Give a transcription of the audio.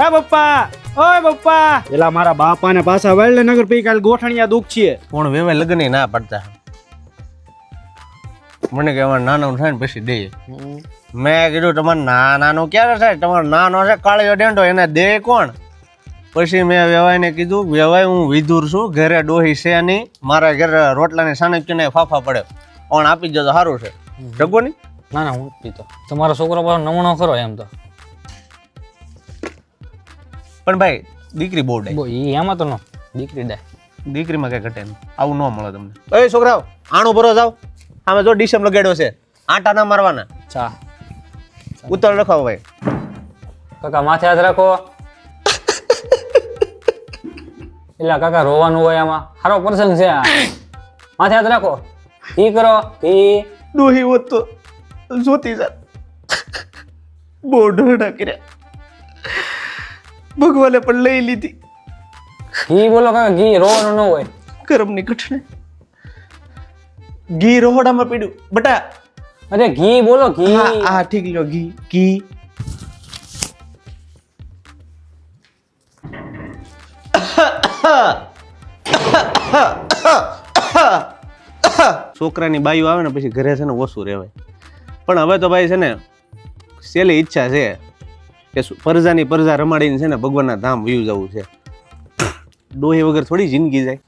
હે પપ્પા, ઓય પપ્પા. એલા મારા બાપાને પાછા વાળલે નગર પઈ કાલ ગોઠણિયા દુખ છે. પણ વેવાય લગ્ન ના પડતા મને કે અમારે નાનું થાય ને પછી દે. મેં કીધું તમારે નાનું ક્યારે થાય? તમારો નાનો છે કાળિયો ડેંડો, એને દે કોણ? પછી મેં વેવાઈને કીધું વેવાય હું વિધુર છું, ઘરે ડોહી છે નહીં, મારા ઘરે રોટલાની સાનક્યને ફાફા પડે, પણ આપી દો તો સારું છે. જગો નહીં? ના ના હું જ પીતો. તમારો છોકરો પાછો નમણો ખરો એમ તો. પણ ભાઈ દીકરી બહુ ડાય. ઈ એમાં તો નો દીકરી ડાય. દીકરીમાં કઈ ઘટે નહીં, આવું ન મળે તમને. એ છોકરાઓ આણું ભરો જાવ, આમે જો ડીશમ લગાડ્યો છે, આટા ના મારવાના. ચા ઉતર રખાવો ભાઈ. કાકા માથે હાથ રાખો. એલા કાકા રોવાનું હોય આમાં, સારો પ્રસંગ છે આ. માથે હાથ રાખો. ઈ કરો ઈ. ડોહી હોત તો જોતી જા. બહુ ઢોઢા કર્યા, ભગવાને પણ લઈ લીધી. ઘી બોલો કાકા, ઘી રોવાનું ન હોય. કરમની કઠણે ઘી રોહડામાં પીડ્યું બટા. અરે ઘી બોલો ઘી. હા ઠીક લ્યો ઘી ઘી. છોકરાની બાયું આવે ને પછી ઘરે છે ને ઓછું રહેવાય. પણ હવે તો ભાઈ છે ને છેલ્લી ઈચ્છા છે કે પરજાની પરજા રમાડીને છે ને ભગવાનના ધામ વયું જવું છે. ડોહી વગર થોડી જિંદગી જાય.